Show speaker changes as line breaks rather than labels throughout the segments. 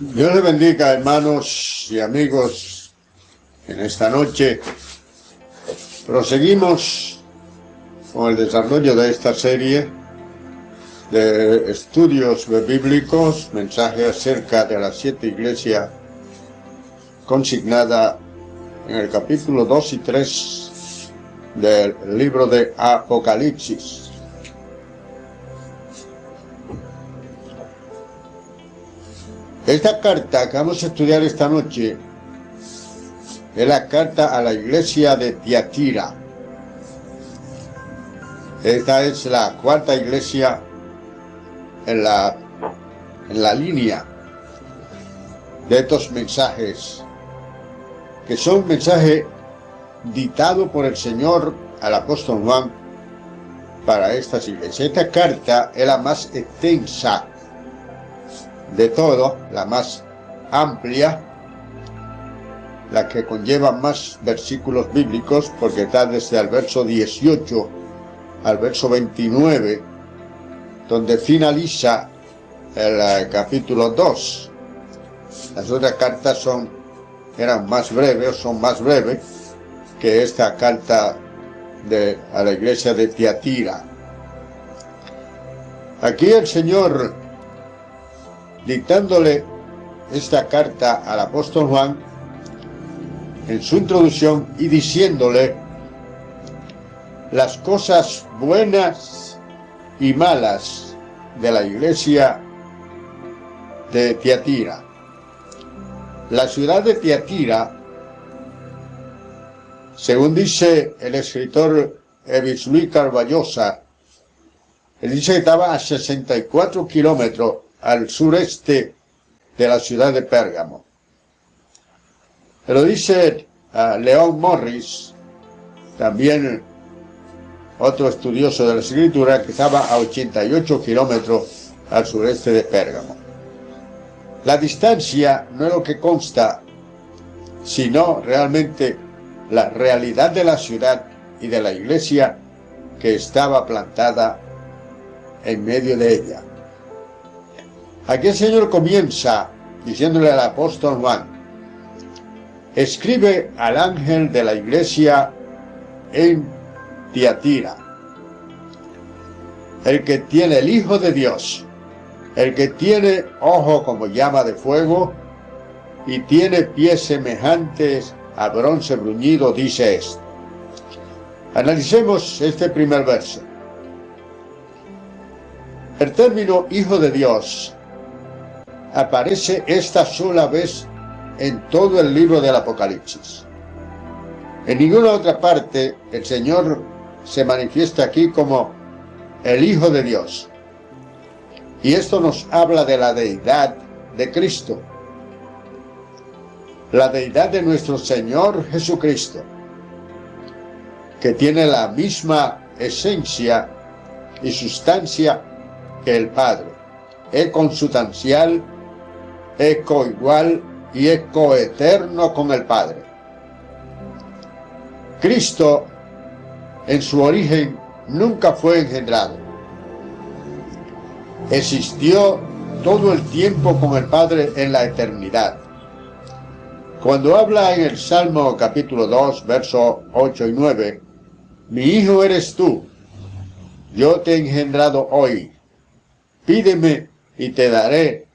Dios le bendiga, hermanos y amigos. En esta noche proseguimos con el desarrollo de esta serie de estudios bíblicos, mensaje acerca de las 7 iglesias, consignada en el capítulo 2 y 3 del libro de Apocalipsis. Esta carta que vamos a estudiar esta noche es la carta a la iglesia de Tiatira. Esta es la cuarta iglesia en la línea de estos mensajes, que son mensajes dictados por el Señor al apóstol Juan para estas iglesias. Esta carta es la más extensa de todo, la más amplia, la que conlleva más versículos bíblicos, porque está desde el verso 18 al verso 29, donde finaliza el capítulo 2. Las otras cartas eran más breves, o son más breves que esta carta a la iglesia de Tiatira. Aquí el Señor, dictándole esta carta al apóstol Juan, en su introducción, y diciéndole las cosas buenas y malas de la iglesia de Tiatira. La ciudad de Tiatira, según dice el escritor Evisluí Carballosa, él dice que estaba a 64 kilómetros al sureste de la ciudad de Pérgamo. Pero dice Leon Morris, también otro estudioso de la escritura, que estaba a 88 kilómetros al sureste de Pérgamo. La distancia no es lo que consta, sino realmente la realidad de la ciudad y de la iglesia que estaba plantada en medio de ella. Aquí el Señor comienza diciéndole al apóstol Juan: escribe al ángel de la iglesia en Tiatira, el que tiene el Hijo de Dios, el que tiene ojo como llama de fuego y tiene pies semejantes a bronce bruñido, dice esto. Analicemos este primer verso. El término Hijo de Dios aparece esta sola vez en todo el libro del Apocalipsis. En ninguna otra parte el Señor se manifiesta aquí como el Hijo de Dios. Y esto nos habla de la deidad de Cristo, la deidad de nuestro Señor Jesucristo, que tiene la misma esencia y sustancia que el Padre. Es consustancial, es coigual y es coeterno con el Padre. Cristo, en su origen, nunca fue engendrado. Existió todo el tiempo con el Padre en la eternidad. Cuando habla en el Salmo capítulo 2, versos 8 y 9, mi hijo eres tú, yo te he engendrado hoy, pídeme y te daré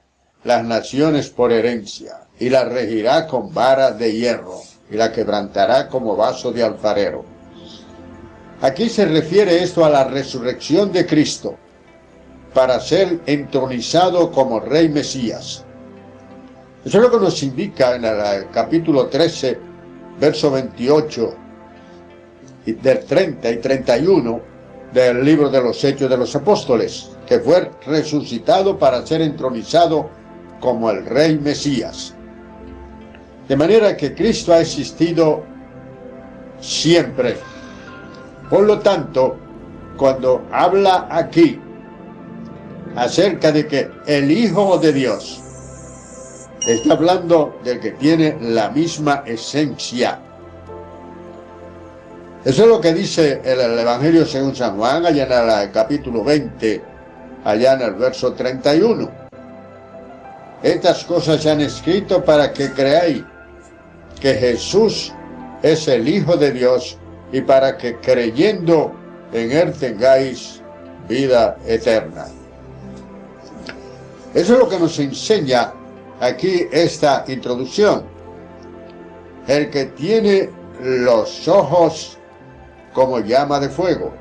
las naciones por herencia, y las regirá con vara de hierro, y la quebrantará como vaso de alfarero. Aquí se refiere esto a la resurrección de Cristo, para ser entronizado como Rey Mesías. Eso es lo que nos indica en el capítulo 13, verso 28, y del 30 y 31 del libro de los Hechos de los Apóstoles, que fue resucitado para ser entronizado como el Rey Mesías. De manera que Cristo ha existido siempre. Por lo tanto, cuando habla aquí acerca de que el Hijo de Dios, está hablando del que tiene la misma esencia. Eso es lo que dice el Evangelio según San Juan, allá en el capítulo 20, allá en el verso 31. estas cosas se han escrito para que creáis que Jesús es el Hijo de Dios y para que creyendo en Él tengáis vida eterna. Eso es lo que nos enseña aquí esta introducción. El que tiene los ojos como llama de fuego.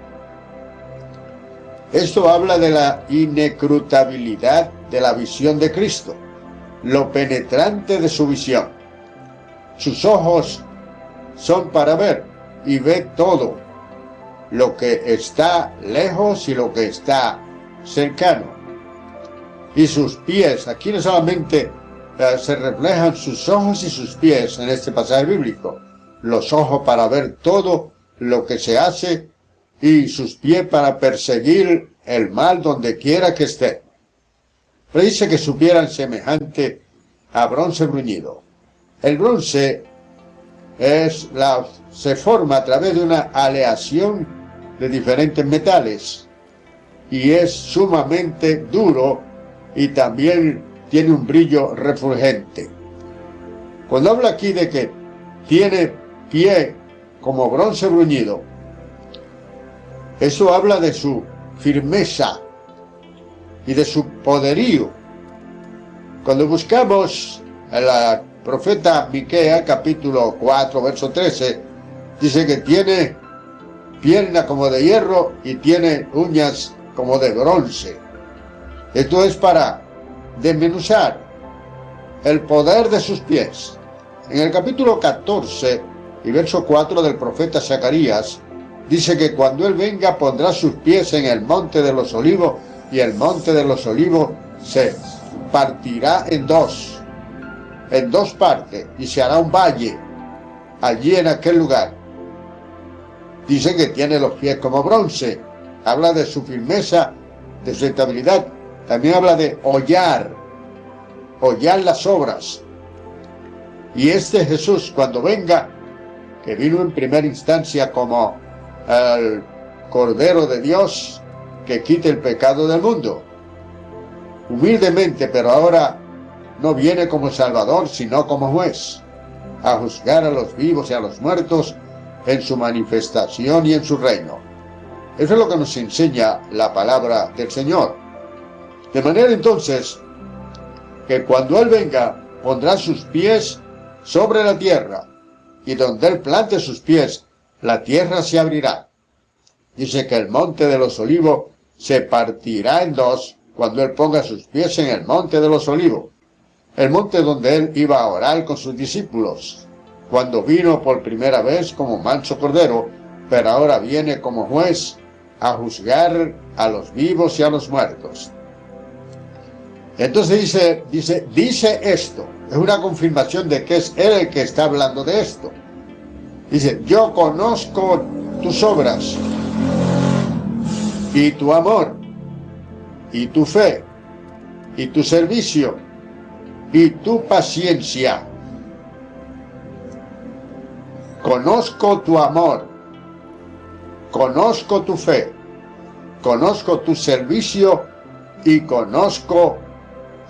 Esto habla de la inescrutabilidad de la visión de Cristo, lo penetrante de su visión. Sus ojos son para ver y ve todo, lo que está lejos y lo que está cercano. Y sus pies, aquí no solamente se reflejan sus ojos y sus pies en este pasaje bíblico, los ojos para ver todo lo que se hace y sus pies para perseguir el mal donde quiera que esté. Pero dice que supieran semejante a bronce bruñido. El bronce se forma a través de una aleación de diferentes metales y es sumamente duro y también tiene un brillo refulgente. Cuando habla aquí de que tiene pie como bronce bruñido, eso habla de su firmeza y de su poderío. Cuando buscamos la profeta Miqueas, capítulo 4, verso 13, dice que tiene pierna como de hierro y tiene uñas como de bronce. Esto es para desmenuzar el poder de sus pies. En el capítulo 14 y verso 4 del profeta Zacarías, dice que cuando él venga pondrá sus pies en el monte de los olivos y el monte de los olivos se partirá en dos partes y se hará un valle allí en aquel lugar. Dice que tiene los pies como bronce, habla de su firmeza, de su estabilidad, también habla de hollar las obras. Y este Jesús, cuando venga, que vino en primera instancia como el Cordero de Dios que quite el pecado del mundo, humildemente, pero ahora no viene como Salvador, sino como juez, a juzgar a los vivos y a los muertos en su manifestación y en su reino. Eso es lo que nos enseña la palabra del Señor. De manera entonces que cuando Él venga pondrá sus pies sobre la tierra y donde Él plante sus pies la tierra se abrirá. Dice que el monte de los olivos se partirá en dos cuando Él ponga sus pies en el monte de los olivos, el monte donde Él iba a orar con sus discípulos, cuando vino por primera vez como manso cordero, pero ahora viene como juez a juzgar a los vivos y a los muertos. Entonces dice esto, es una confirmación de que es Él el que está hablando de esto. Dice, yo conozco tus obras y tu amor y tu fe y tu servicio y tu paciencia. Conozco tu amor, conozco tu fe, conozco tu servicio y conozco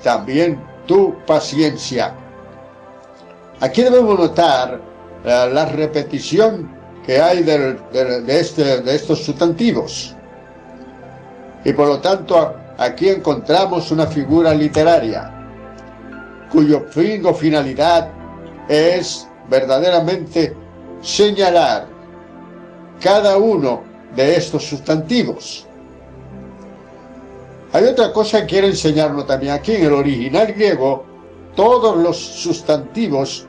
también tu paciencia. Aquí debemos notar la repetición que hay de estos sustantivos. Y por lo tanto, aquí encontramos una figura literaria cuyo fin o finalidad es verdaderamente señalar cada uno de estos sustantivos. Hay otra cosa que quiero enseñarnos también aquí. En el original griego, todos los sustantivos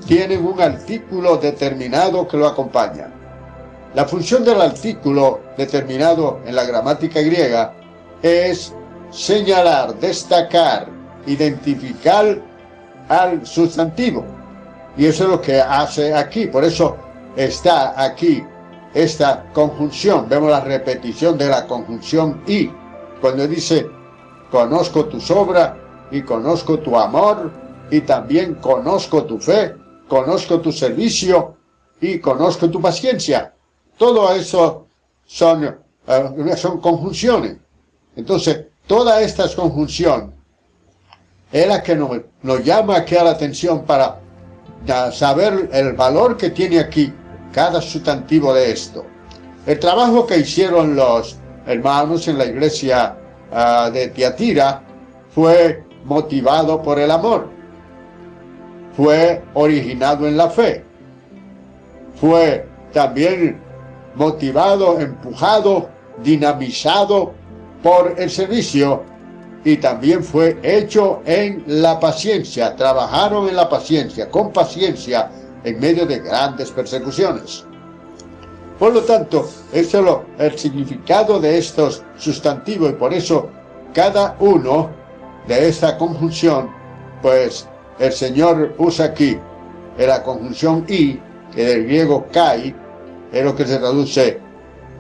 tienen un artículo determinado que lo acompaña. La función del artículo determinado en la gramática griega es señalar, destacar, identificar al sustantivo. Y eso es lo que hace aquí. Por eso está aquí esta conjunción. Vemos la repetición de la conjunción y. Cuando dice, conozco tus obras y conozco tu amor y también conozco tu fe, conozco tu servicio y conozco tu paciencia. Todo eso son conjunciones. Entonces, toda esta conjunción es la que nos llama aquí a la atención para saber el valor que tiene aquí cada sustantivo de esto. El trabajo que hicieron los hermanos en la iglesia de Tiatira fue motivado por el amor, fue originado en la fe, fue también motivado, empujado, dinamizado por el servicio, y también fue hecho en la paciencia. Trabajaron en la paciencia, con paciencia, en medio de grandes persecuciones. Por lo tanto, ese es el significado de estos sustantivos, y por eso cada uno de esta conjunción, pues el Señor usa aquí en la conjunción y, que del griego kai, es lo que se traduce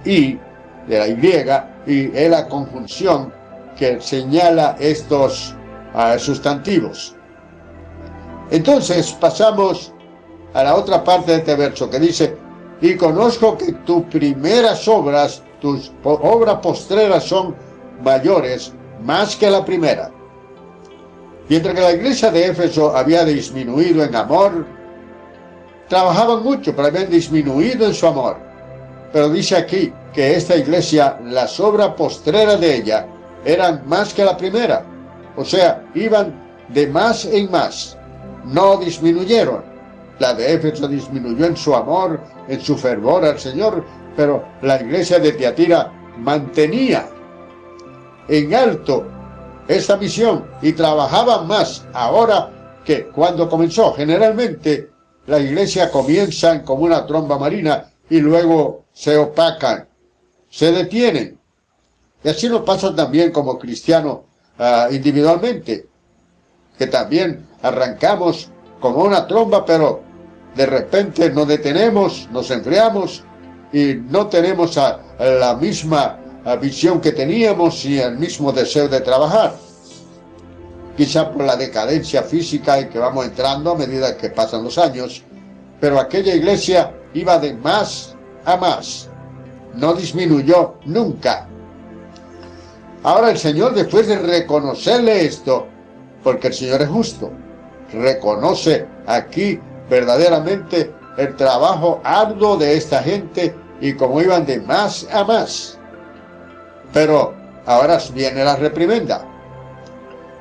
y, de la y, y es la conjunción que señala estos sustantivos. Entonces pasamos a la otra parte de este verso que dice: y conozco que tus primeras obras, tus obras postreras son mayores más que la primera. Mientras que la iglesia de Éfeso había disminuido en amor, trabajaban mucho, pero habían disminuido en su amor. Pero dice aquí que esta iglesia, las obras postreras de ella, eran más que la primera. O sea, iban de más en más, no disminuyeron. La de Éfeso disminuyó en su amor, en su fervor al Señor, pero la iglesia de Tiatira mantenía en alto esta misión y trabajaba más ahora que cuando comenzó. Generalmente la iglesia comienza como una tromba marina y luego se opacan, se detienen. Y así nos pasa también como cristianos individualmente, que también arrancamos como una tromba, pero de repente nos detenemos, nos enfriamos y no tenemos la misma visión que teníamos y el mismo deseo de trabajar. Quizá por la decadencia física en que vamos entrando a medida que pasan los años, pero aquella iglesia iba de más a más, no disminuyó nunca. Ahora el Señor, después de reconocerle esto, porque el Señor es justo, reconoce aquí verdaderamente el trabajo arduo de esta gente y cómo iban de más a más. Pero ahora viene la reprimenda.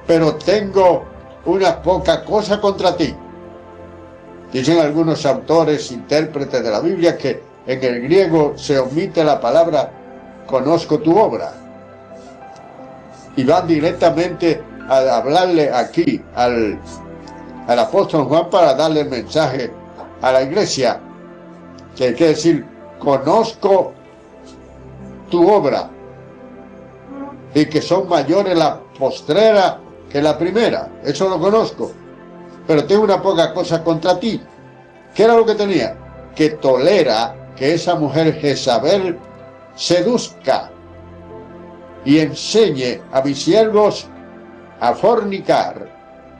Pero tengo una poca cosa contra ti. Dicen algunos autores, intérpretes de la Biblia, que en el griego se omite la palabra conozco tu obra. Y van directamente a hablarle aquí al apóstol Juan para darle el mensaje a la iglesia, que quiere decir: conozco tu obra y que son mayores la postrera que la primera. Eso lo conozco, pero tengo una poca cosa contra ti. ¿Qué era lo que tenía? Que tolera que esa mujer Jezabel seduzca y enseñe a mis siervos a fornicar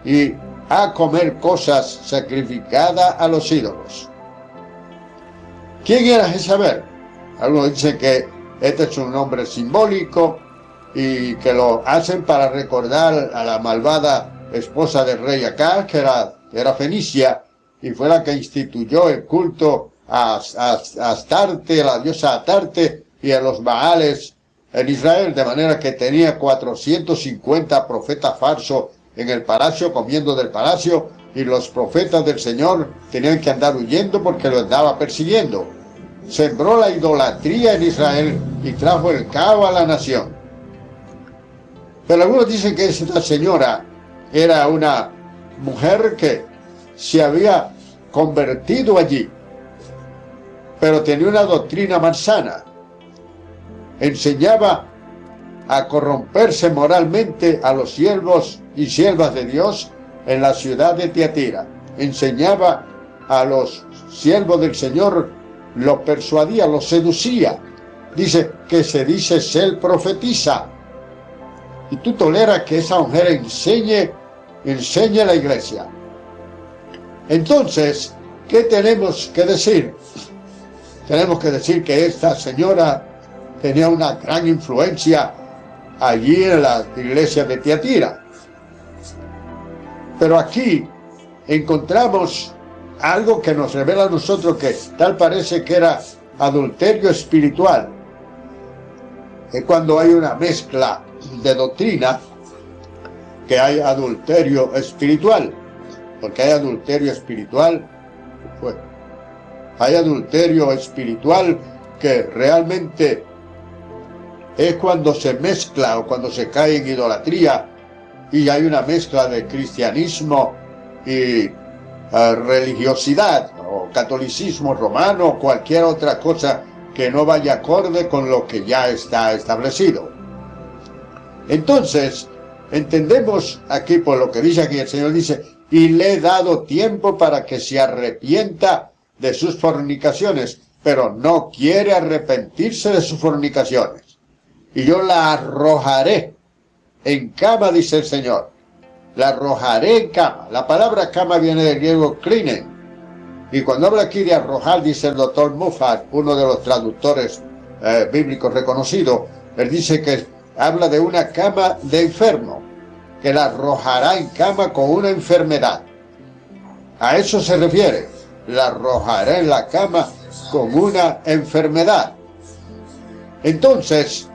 y a comer cosas sacrificadas a los ídolos. ¿Quién era Jezabel? Algunos dicen que este es un nombre simbólico y que lo hacen para recordar a la malvada esposa del rey Acaz, que era fenicia, y fue la que instituyó el culto a Astarte, a la diosa Astarte, y a los Baales en Israel, de manera que tenía 450 profetas falsos en el palacio, comiendo del palacio, y los profetas del Señor tenían que andar huyendo porque los andaba persiguiendo. Sembró la idolatría en Israel y trajo el caos a la nación. Pero algunos dicen que esta señora era una mujer que se había convertido allí, pero tenía una doctrina malsana. Enseñaba a corromperse moralmente a los siervos y siervas de Dios en la ciudad de Tiatira. Enseñaba a los siervos del Señor, los persuadía, los seducía. Dice que se dice ser profetiza. Y tú toleras que esa mujer enseñe a la iglesia. Entonces, ¿qué tenemos que decir? Tenemos que decir que esta señora tenía una gran influencia allí en la iglesia de Tiatira. Pero aquí encontramos algo que nos revela a nosotros que tal parece que era adulterio espiritual. Es cuando hay una mezcla de doctrina, que hay adulterio espiritual. Porque hay adulterio espiritual, pues, hay adulterio espiritual que realmente es cuando se mezcla o cuando se cae en idolatría y hay una mezcla de cristianismo y religiosidad o catolicismo romano o cualquier otra cosa que no vaya acorde con lo que ya está establecido. Entonces, entendemos aquí por lo que dice aquí el Señor, dice, y le he dado tiempo para que se arrepienta de sus fornicaciones, pero no quiere arrepentirse de sus fornicaciones. Y yo la arrojaré en cama, dice el Señor. La arrojaré en cama. La palabra cama viene del griego klinen. Y cuando habla aquí de arrojar, dice el doctor Moffat, uno de los traductores bíblicos reconocidos, él dice que habla de una cama de enfermo, que la arrojará en cama con una enfermedad. A eso se refiere. La arrojará en la cama con una enfermedad. Entonces,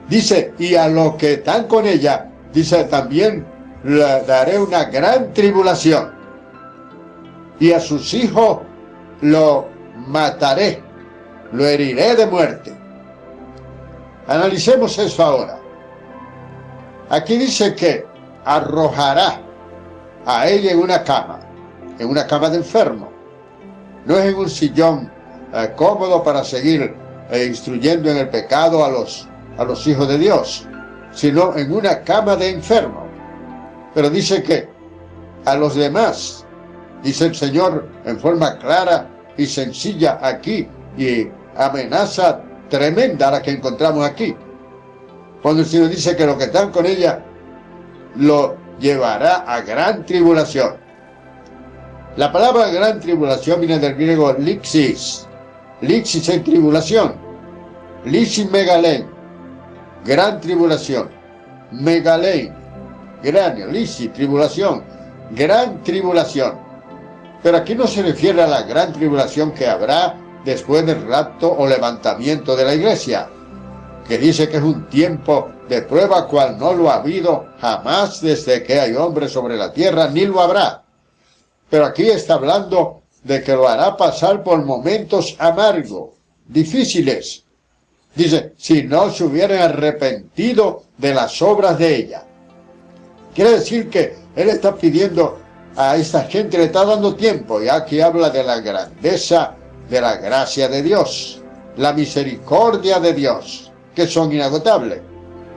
dice, y a los que están con ella, dice también, le daré una gran tribulación. Y a sus hijos lo mataré, lo heriré de muerte. Analicemos eso ahora. Aquí dice que arrojará a ella en una cama de enfermo. No es en un sillón cómodo para seguir instruyendo en el pecado a los hijos de Dios, sino en una cama de enfermo. Pero dice que a los demás, dice el Señor en forma clara y sencilla aquí, y amenaza tremenda la que encontramos aquí. Cuando el Señor dice que los que están con ella lo llevará a gran tribulación. La palabra gran tribulación viene del griego lixis. Lixis es tribulación. Lixis megalein, gran tribulación. Megalein, gran, lixis, tribulación. Gran tribulación. Pero aquí no se refiere a la gran tribulación que habrá después del rapto o levantamiento de la iglesia, que dice que es un tiempo de prueba cual no lo ha habido jamás desde que hay hombres sobre la tierra, ni lo habrá. Pero aquí está hablando de que lo hará pasar por momentos amargos, difíciles. Dice, si no se hubieran arrepentido de las obras de ella. Quiere decir que Él está pidiendo a esta gente, le está dando tiempo, y aquí habla de la grandeza de la gracia de Dios, la misericordia de Dios, que son inagotables.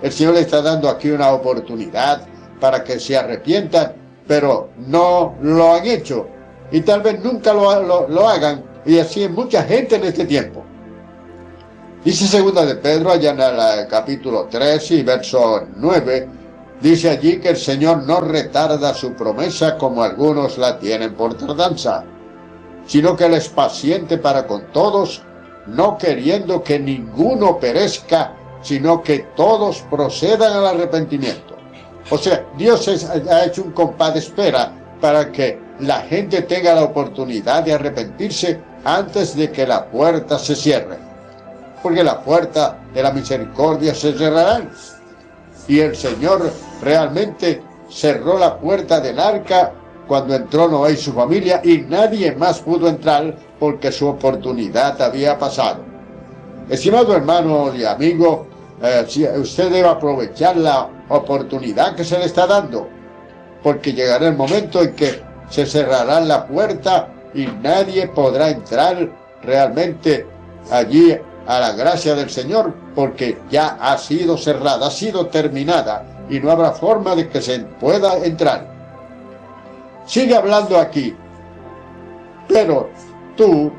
El Señor le está dando aquí una oportunidad para que se arrepientan, pero no lo han hecho, y tal vez nunca lo hagan, y así es mucha gente en este tiempo. Dice segunda de Pedro, allá en el capítulo 3 y verso 9, dice allí que el Señor no retarda su promesa como algunos la tienen por tardanza, sino que Él es paciente para con todos, no queriendo que ninguno perezca, sino que todos procedan al arrepentimiento. O sea, Dios ha hecho un compás de espera para que la gente tenga la oportunidad de arrepentirse antes de que la puerta se cierre. Porque la puerta de la misericordia se cerrará. Y el Señor realmente cerró la puerta del arca cuando entró Noé y su familia, y nadie más pudo entrar porque su oportunidad había pasado. Estimado hermano y amigo, usted debe aprovechar la oportunidad que se le está dando, porque llegará el momento en que se cerrará la puerta y nadie podrá entrar realmente allí a la gracia del Señor, porque ya ha sido cerrada, ha sido terminada, y no habrá forma de que se pueda entrar. Sigue hablando aquí, pero tú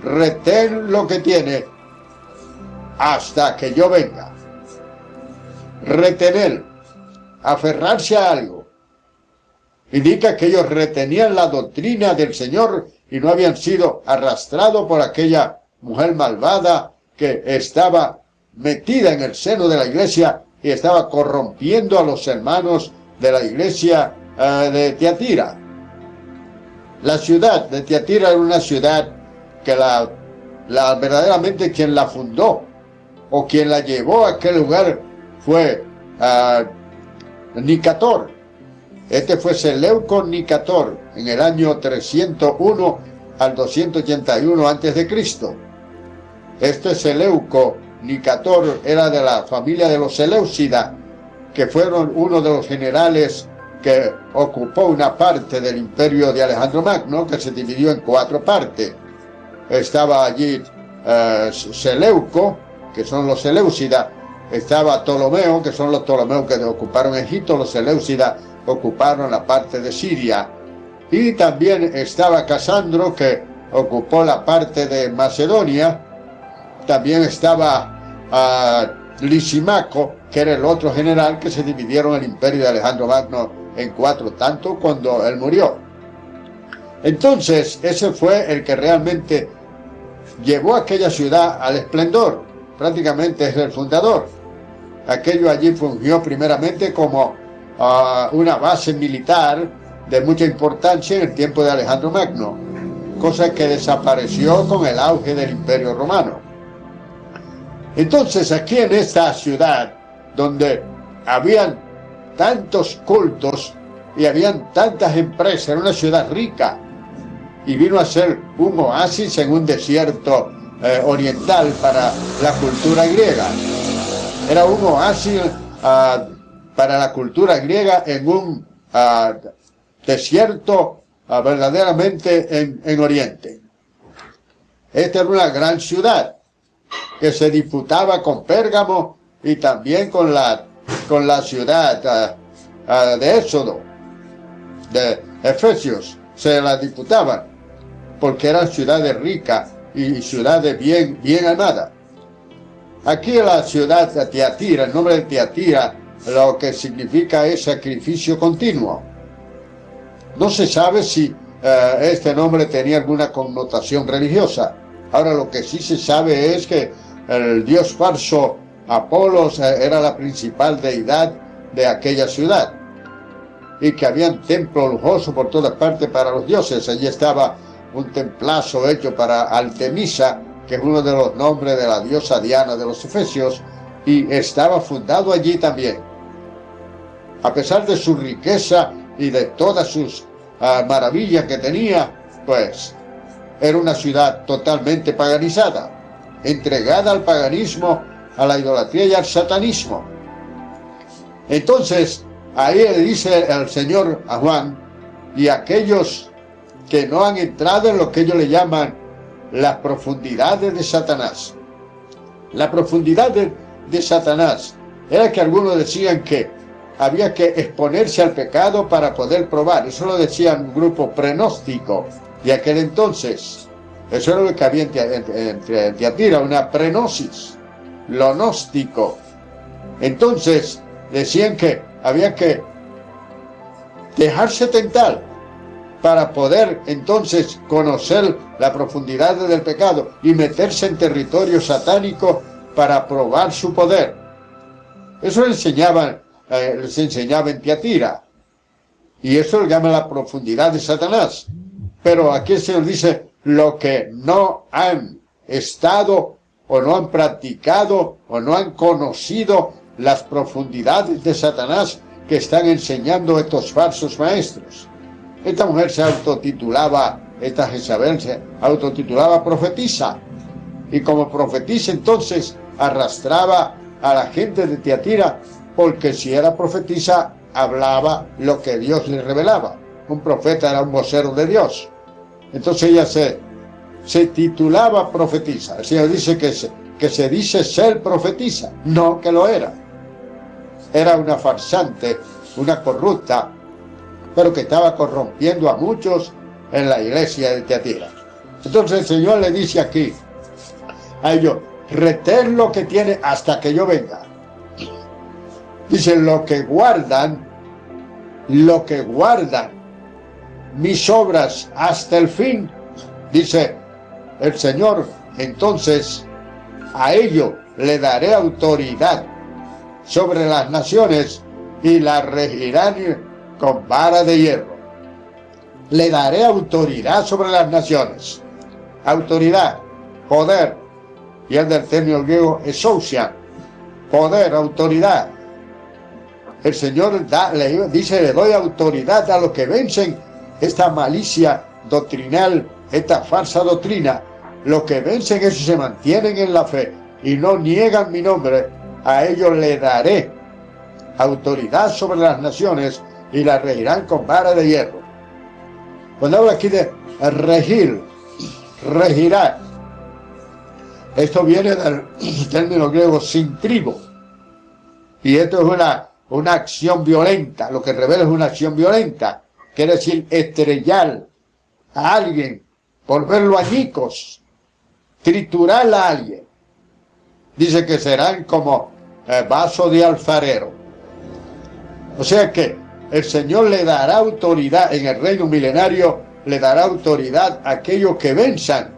retén lo que tienes hasta que yo venga. Retener, aferrarse a algo, indica que ellos retenían la doctrina del Señor y no habían sido arrastrados por aquella mujer malvada que estaba metida en el seno de la iglesia y estaba corrompiendo a los hermanos de la iglesia de Tiatira. La ciudad de Tiatira era una ciudad que verdaderamente quien la fundó o quien la llevó a aquel lugar fue Nicator. Este fue Seleuco Nicator en el año 301 al 281 a.C. Este Seleuco Nicator era de la familia de los Seleucida, que fueron uno de los generales que ocupó una parte del imperio de Alejandro Magno, que se dividió en 4 partes. Estaba allí Seleuco, que son los Seleucida, estaba Ptolomeo, que son los Ptolomeos que ocuparon Egipto, los Seleucida ocuparon la parte de Siria, y también estaba Casandro, que ocupó la parte de Macedonia. También estaba Lisimaco, que era el otro general, que se dividieron el imperio de Alejandro Magno en 4, tanto cuando él murió. Entonces ese fue el que realmente llevó aquella ciudad al esplendor, prácticamente es el fundador. Aquello allí fungió primeramente como una base militar de mucha importancia en el tiempo de Alejandro Magno, cosa que desapareció con el auge del Imperio Romano. Entonces aquí en esta ciudad, donde habían tantos cultos y habían tantas empresas, era una ciudad rica, y vino a ser un oasis en un desierto oriental para la cultura griega. Era un oasis para la cultura griega en un desierto verdaderamente en Oriente. Esta era una gran ciudad que se disputaba con Pérgamo y también con la ciudad de Éxodo, de Efesios. Se la disputaban porque eran ciudades ricas y ciudades bien armadas. Aquí en la ciudad de Tiatira, el nombre de Tiatira, lo que significa es sacrificio continuo. No se sabe si este nombre tenía alguna connotación religiosa. Ahora lo que sí se sabe es que el dios falso Apolos era la principal deidad de aquella ciudad, y que habían templos lujosos por todas partes para los dioses. Allí estaba un templazo hecho para Artemisa, que es uno de los nombres de la diosa Diana de los Efesios, y estaba fundado allí también. A pesar de su riqueza y de todas sus maravillas que tenía, pues era una ciudad totalmente paganizada, entregada al paganismo, a la idolatría y al satanismo. Entonces, ahí le dice el Señor a Juan, y aquellos que no han entrado en lo que ellos le llaman las profundidades de Satanás. La profundidad de Satanás era que algunos decían que había que exponerse al pecado para poder probar. Eso lo decían un grupo prenóstico de aquel entonces. Eso era lo que había en Tiatira, una prenosis, lo gnóstico. Entonces decían que había que dejarse tentar para poder entonces conocer la profundidad del pecado y meterse en territorio satánico para probar su poder. Eso les enseñaba en Tiatira, y eso lo llama la profundidad de Satanás. Pero aquí el Señor dice: lo que no han estado o no han practicado o no han conocido las profundidades de Satanás que están enseñando estos falsos maestros. Esta mujer se autotitulaba, esta Jezabel se autotitulaba profetisa, y como profetisa entonces arrastraba a la gente de Tiatira, porque si era profetisa hablaba lo que Dios le revelaba. Un profeta era un vocero de Dios. Entonces ella se titulaba profetisa. El Señor dice que se dice ser profetisa, no que lo era. Era una farsante, una corrupta, pero que estaba corrompiendo a muchos en la iglesia de Tiatira. Entonces el Señor le dice aquí a ellos: retén lo que tiene hasta que yo venga. Dice: lo que guardan mis obras hasta el fin, dice el Señor, entonces a ellos le daré autoridad sobre las naciones y las regirán con vara de hierro. Le daré autoridad sobre las naciones. Autoridad, poder, y el del término griego exousia, poder, autoridad. El Señor dice, le doy autoridad a los que vencen esta malicia doctrinal, esta falsa doctrina. Los que vencen eso y se mantienen en la fe y no niegan mi nombre, a ellos le daré autoridad sobre las naciones y las regirán con vara de hierro. Cuando habla aquí de regir, regirá, esto viene del término griego sintribo, y esto es una acción violenta. Lo que revela es una acción violenta, quiere decir estrellar a alguien, volverlo añicos, triturar a alguien. Dice que serán como vaso de alfarero. O sea que el Señor le dará autoridad en el reino milenario, le dará autoridad a aquellos que venzan.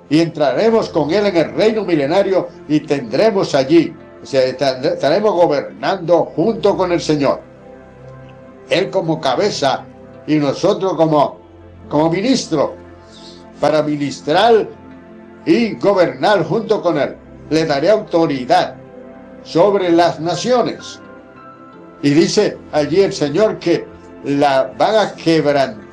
Y entraremos con Él en el reino milenario y tendremos allí, o sea, estaremos gobernando junto con el Señor. Él como cabeza y nosotros como ministro, para ministrar y gobernar junto con Él. Le daré autoridad sobre las naciones. Y dice allí el Señor que la van a quebrar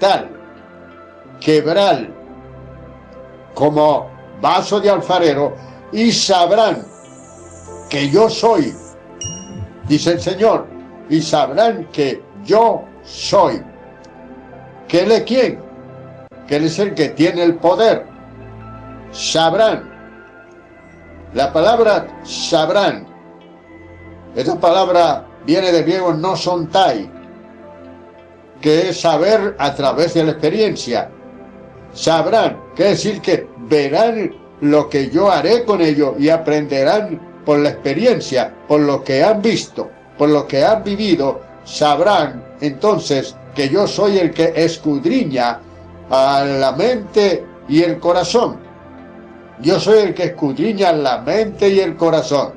como vaso de alfarero, y sabrán que yo soy, dice el Señor, y sabrán que yo soy. ¿Que Él es quién? Que Él es el que tiene el poder. Sabrán. La palabra sabrán, esta palabra viene del griego nosontai, que es saber a través de la experiencia. Sabrán, quiere decir que verán lo que yo haré con ellos y aprenderán por la experiencia, por lo que han visto, por lo que han vivido. Sabrán entonces que yo soy el que escudriña a la mente y el corazón. Yo soy el que escudriña la mente y el corazón.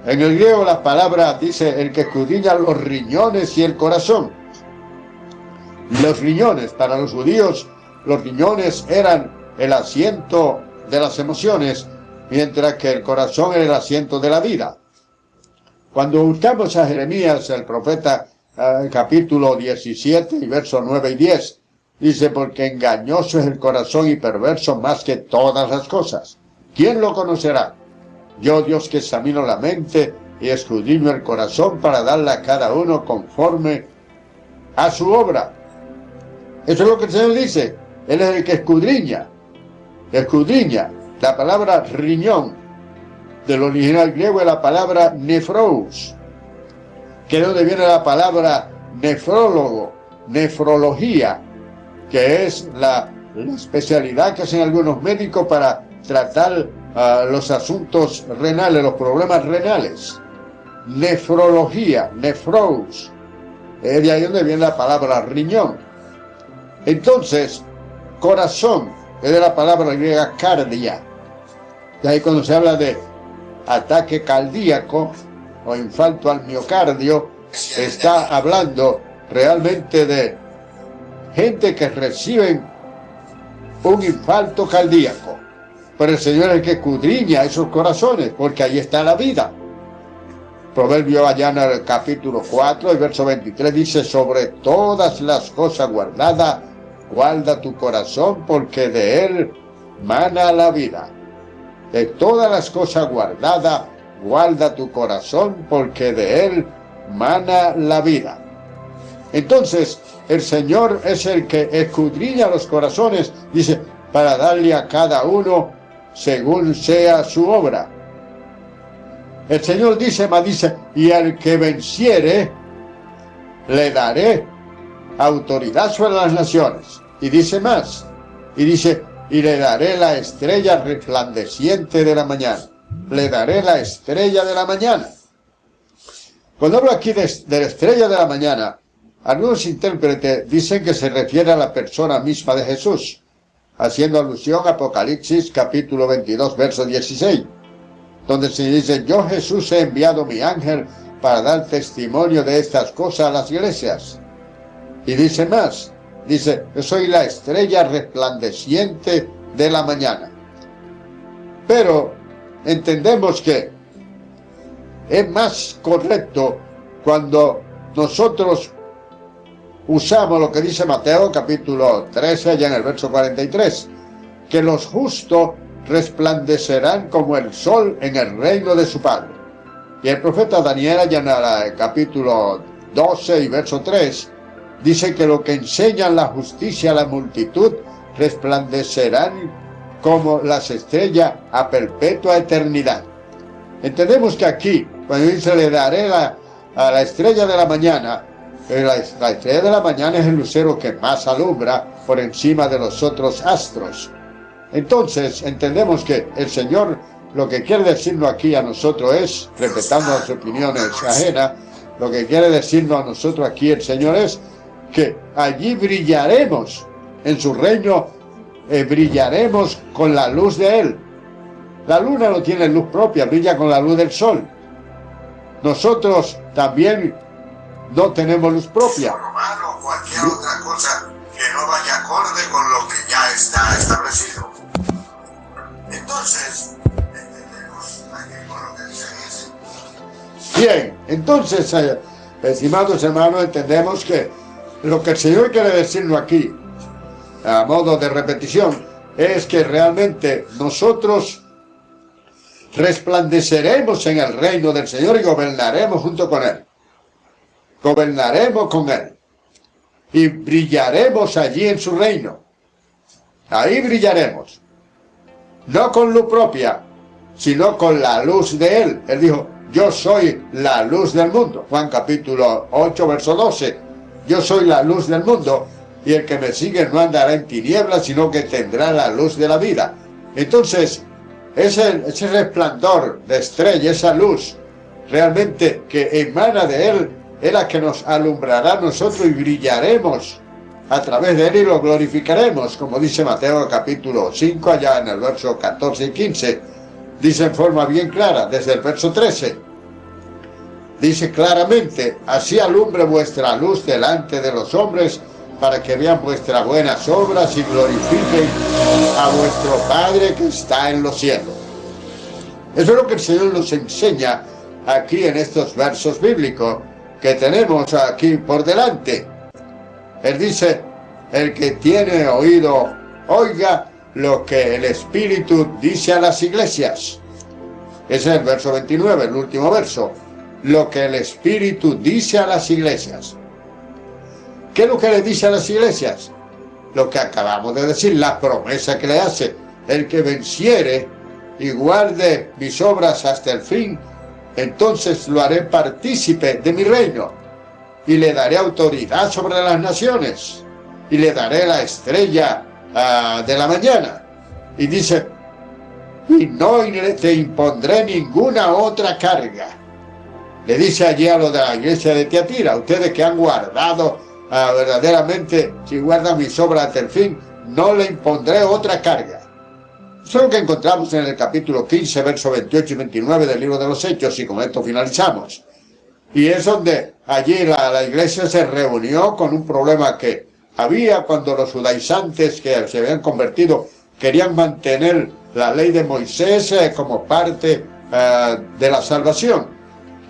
En el griego la palabra dice el que escudriña los riñones y el corazón. Los riñones, para los judíos, los riñones eran el asiento de las emociones, mientras que el corazón era el asiento de la vida. Cuando buscamos a Jeremías, el profeta, capítulo 17 y versos 9 y 10, dice, porque engañoso es el corazón y perverso más que todas las cosas. ¿Quién lo conocerá? Yo, Dios, que examino la mente y escudriño el corazón para darle a cada uno conforme a su obra. Eso es lo que el Señor dice. Él es el que escudriña. Escudriña. La palabra riñón del original griego es la palabra nefrous, que es donde viene la palabra nefrólogo, nefrología, que es la especialidad que hacen algunos médicos para tratar los asuntos renales, los problemas renales. Nefrología, nefrous, es de ahí donde viene la palabra riñón. Entonces, corazón es de la palabra griega cardia. De ahí cuando se habla de ataque cardíaco o infarto al miocardio, está hablando realmente de gente que reciben un infarto cardíaco. Pero el Señor es el que escudriña esos corazones, porque ahí está la vida. Proverbio allá en el capítulo 4, el verso 23 dice, sobre todas las cosas guardadas, guarda tu corazón, porque de él mana la vida. De todas las cosas guardadas, guarda tu corazón, porque de él mana la vida. Entonces, el Señor es el que escudriña los corazones, dice, para darle a cada uno según sea su obra. El Señor dice, y al que venciere, le daré autoridad sobre las naciones. Y dice más, y dice, y le daré la estrella resplandeciente de la mañana. Le daré la estrella de la mañana. Cuando hablo aquí de la estrella de la mañana, algunos intérpretes dicen que se refiere a la persona misma de Jesús, haciendo alusión a Apocalipsis capítulo 22, verso 16, donde se dice, yo Jesús he enviado mi ángel para dar testimonio de estas cosas a las iglesias. Y dice más, dice, yo soy la estrella resplandeciente de la mañana. Pero entendemos que es más correcto cuando nosotros usamos lo que dice Mateo capítulo 13, allá en el verso 43, que los justos resplandecerán como el sol en el reino de su Padre. Y el profeta Daniel, allá en el capítulo 12 y verso 3, dice que lo que enseñan la justicia a la multitud resplandecerán como las estrellas a perpetua eternidad. Entendemos que aquí, cuando dice le daré a la estrella de la mañana, la estrella de la mañana es el lucero que más alumbra por encima de los otros astros. Entonces entendemos que el Señor lo que quiere decirnos aquí a nosotros es, respetando las opiniones ajenas, lo que quiere decirnos a nosotros aquí el Señor es que allí brillaremos en su reino, brillaremos con la luz de Él. La luna no tiene luz propia, brilla con la luz del sol. Nosotros también no tenemos luz propia.
O cualquier otra cosa que no vaya acorde con lo que ya está establecido. Entonces, entendemos aquí con lo que dice ese.
Bien, entonces, estimados hermanos, entendemos que lo que el Señor quiere decirnos aquí, a modo de repetición, es que realmente nosotros resplandeceremos en el reino del Señor y gobernaremos junto con Él. Gobernaremos con Él. Y brillaremos allí en su reino. Ahí brillaremos. No con luz propia, sino con la luz de Él. Él dijo, yo soy la luz del mundo. Juan capítulo 8, verso 12. Yo soy la luz del mundo, y el que me sigue no andará en tinieblas, sino que tendrá la luz de la vida. Entonces, ese resplandor de estrella, esa luz, realmente que emana de Él, es la que nos alumbrará a nosotros y brillaremos a través de Él y lo glorificaremos, como dice Mateo capítulo 5, allá en el verso 14 y 15, dice en forma bien clara, desde el verso 13, dice claramente, así alumbre vuestra luz delante de los hombres, para que vean vuestras buenas obras y glorifiquen a vuestro Padre que está en los cielos. Eso es lo que el Señor nos enseña aquí en estos versos bíblicos que tenemos aquí por delante. Él dice, el que tiene oído, oiga lo que el Espíritu dice a las iglesias. Ese es el verso 29, el último verso. Lo que el Espíritu dice a las iglesias. ¿Qué es lo que le dice a las iglesias? Lo que acabamos de decir, la promesa que le hace. El que venciere y guarde mis obras hasta el fin, entonces lo haré partícipe de mi reino, y le daré autoridad sobre las naciones, y le daré la estrella de la mañana. Y dice, y no te impondré ninguna otra carga. Le dice allí a lo de la iglesia de Tiatira, ustedes que han guardado verdaderamente, si guardan mis obras hasta el fin, no le impondré otra carga. Eso es lo que encontramos en el capítulo 15, versos 28 y 29 del libro de los Hechos, y con esto finalizamos. Y es donde allí la iglesia se reunió con un problema que había cuando los judaizantes que se habían convertido querían mantener la ley de Moisés como parte de la salvación.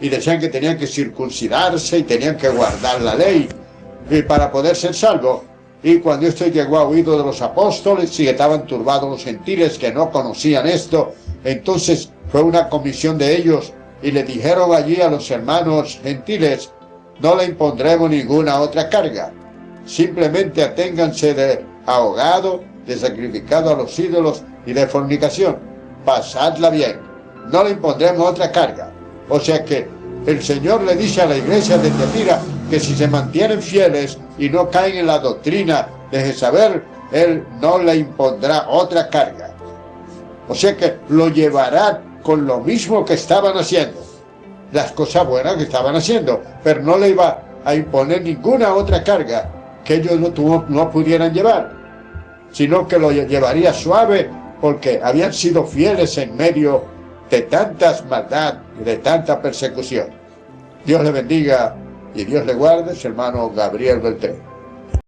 Y decían que tenían que circuncidarse y tenían que guardar la ley y para poder ser salvos. Y cuando esto llegó a oído de los apóstoles y estaban turbados los gentiles que no conocían esto, entonces fue una comisión de ellos y le dijeron allí a los hermanos gentiles, no le impondremos ninguna otra carga, simplemente aténganse de ahogado, de sacrificado a los ídolos y de fornicación, pasadla bien, no le impondremos otra carga. O sea que el Señor le dice a la iglesia de Tiatira que si se mantienen fieles y no caen en la doctrina de Jezabel, Él no le impondrá otra carga. O sea que lo llevará con lo mismo que estaban haciendo, las cosas buenas que estaban haciendo, pero no le iba a imponer ninguna otra carga que ellos no pudieran llevar, sino que lo llevaría suave porque habían sido fieles en medio de tantas maldad y de tanta persecución. Dios le bendiga y Dios le guarde, su hermano Gabriel Beltré.